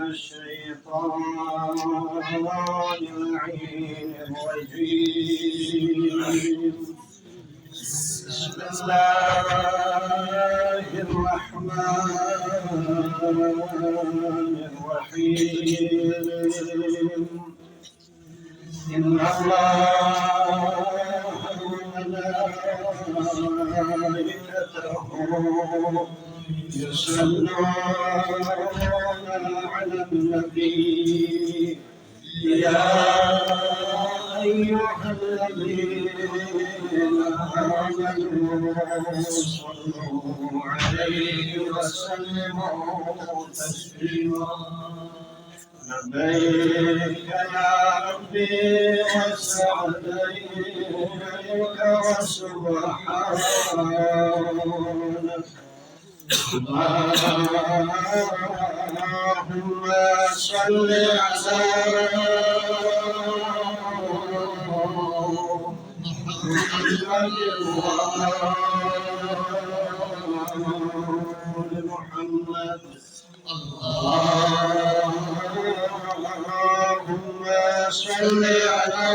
الشيطان اللعين الرجيم بسم الله الرحمن الرحيم إن الله وملائكته يصلون على النبي يا أيها الذين آمنوا صلوا عليه وسلموا تسليما لبيك يا ربي وسعديك وسبحانك اللهم صل على محمد اللهم صل على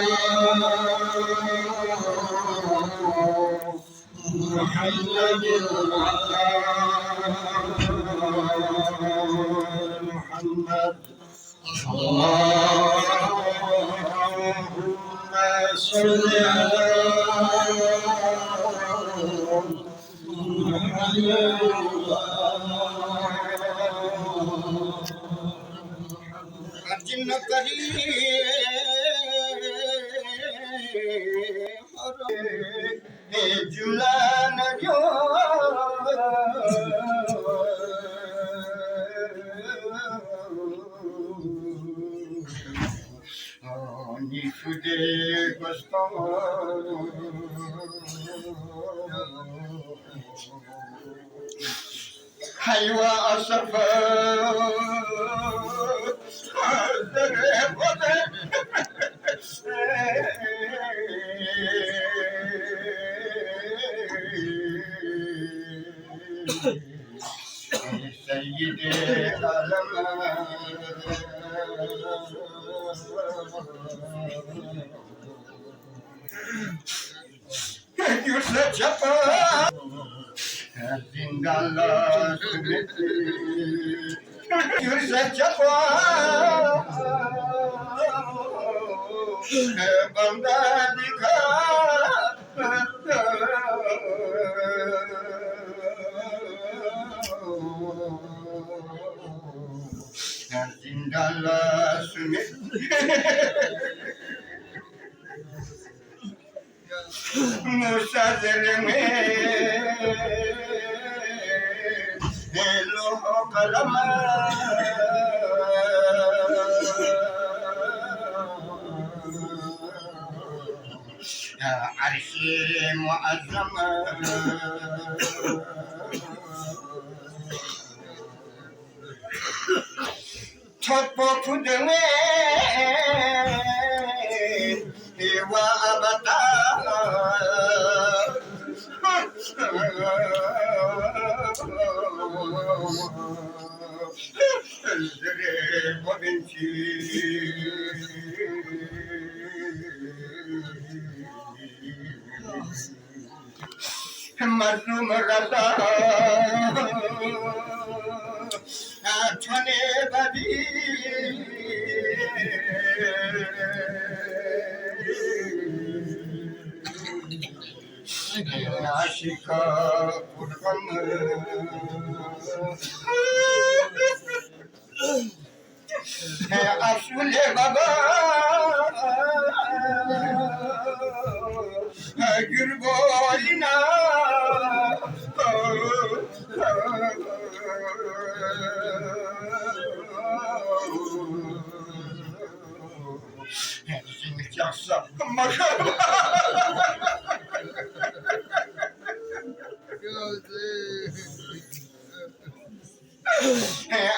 محمد وعلى محمد اللهم صل على محمد الجنة قريب جلانا نفدي حيوى أصفى سيدي Yusuf Çapa Zindanlar Yusuf Çapa Banda dikkat Zindanlar sünnet Musa zerme Eloho kalama Arşi muazzama Topuk deme Ewa abata Mazlum Raza Çane badi Aşika kurban Asule baba Gül boyuna Hepsini yaksa maşallah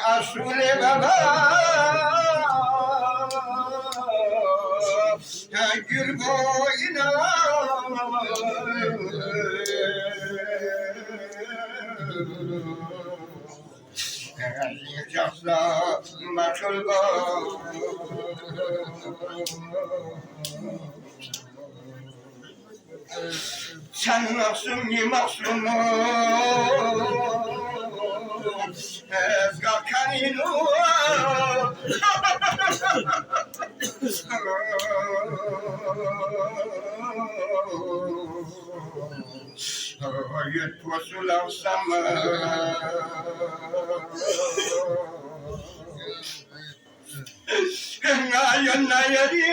Asule baba Gül boyuna Yaksa açılma. Sen nasılsın masum ezga kaninu yet posulam sama ngayon na yari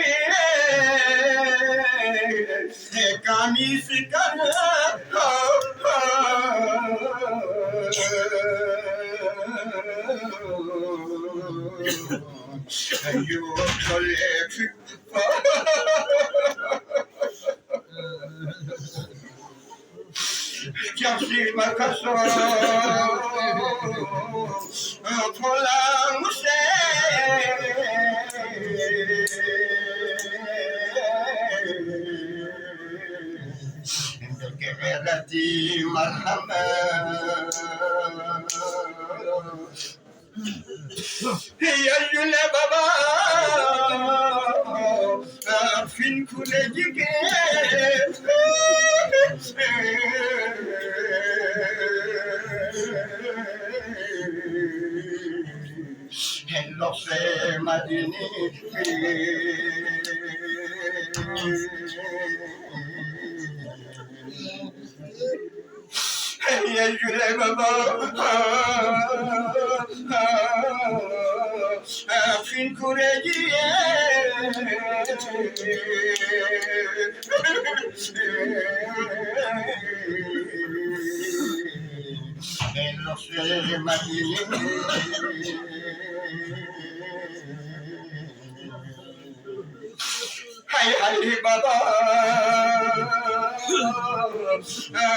kami sikana you collect Jansi makaso polang se Gerati marhamat Ya yule baba fin kulejike Hello se madini Ya yule baba fin kurejiye Hello se madini Hay hay baba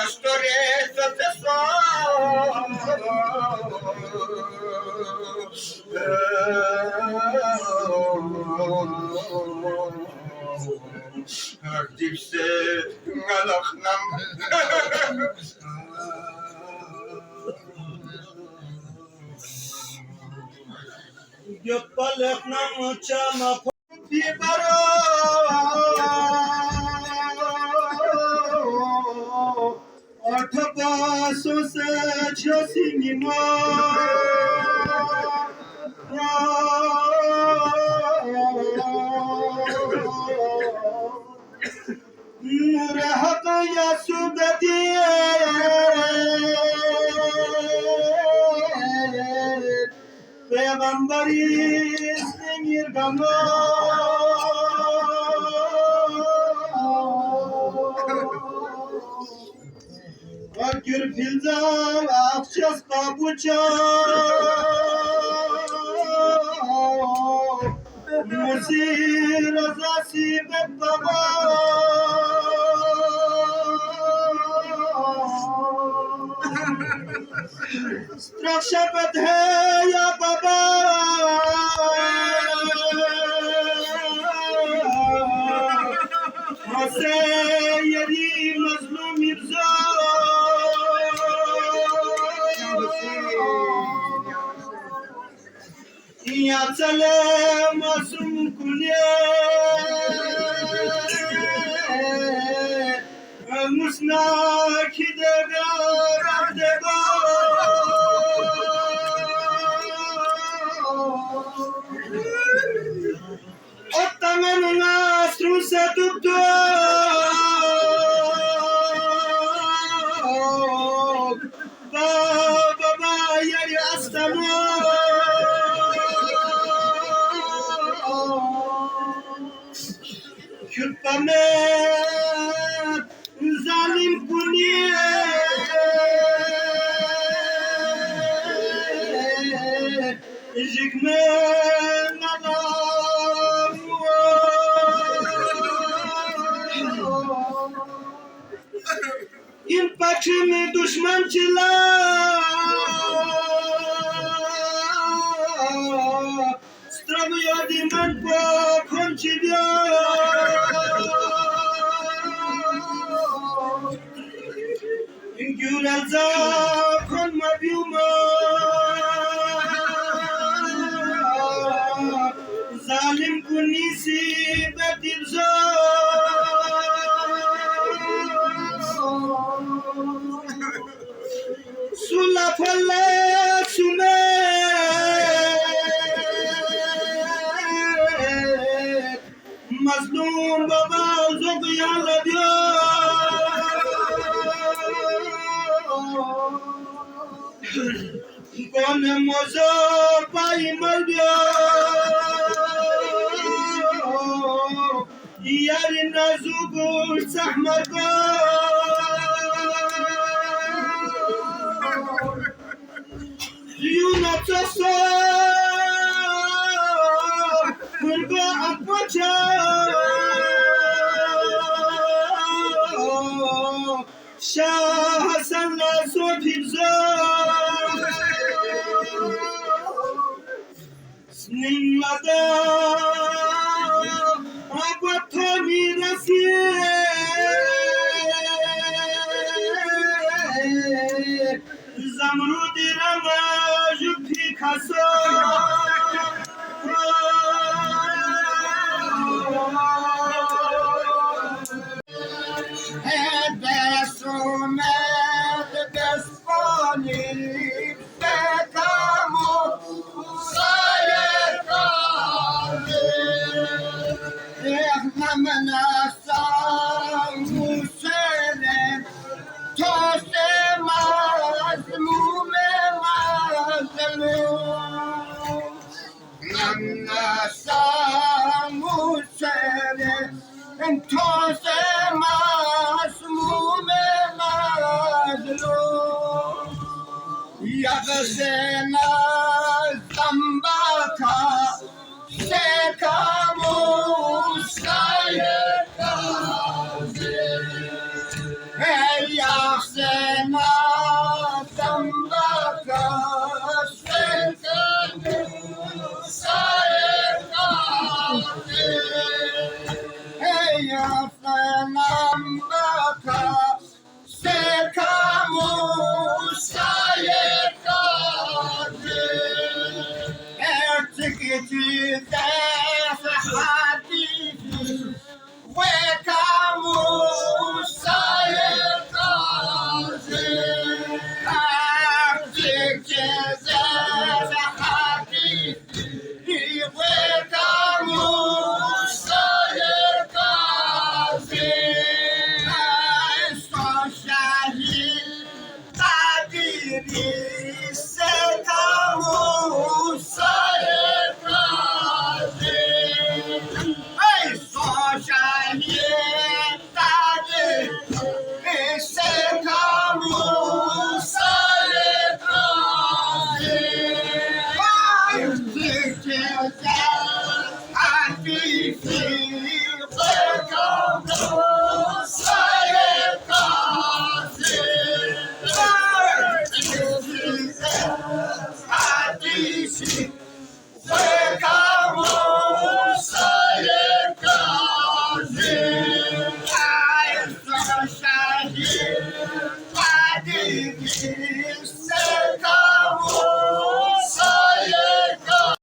stories of the song Dipse ngalaknam Yapalaknam chama Pibaro Artabaso se chosinima Murahat yasudati Peygamberi singir gama Akür filza akças kabuça Musir azasi bettaba Strach şapet hey ya baba Hase yeri mazlum irza Ya tsale masum kulye Musna kidega rabdega Ottamen nastru se tutto Baba yeri astamo Kütpamet zalim kuniye Jigmen In paçım düşmançılar Stramıyor dimen po konçidiyor Gürel zakon ma biuma Tim kunisi betilzo sulla palla sume mazlum baba zog yalla con mozo pai maldio yar nazugul sahmago yunatso kurgo apacha Shah Hasan la sofilzo Sningada Aguatami Rasie Zamrudi Rama Jupi Kaso Entonces más mume mazlum Yagasena zambaka Sekamu sayekaze Hey yagasena zambaka Sekamu sayekaze Namaka Sekamu Sayekade Ertikiti Defahadidi Wekamu Sayekade Ertikiti Defahadidi Wekamu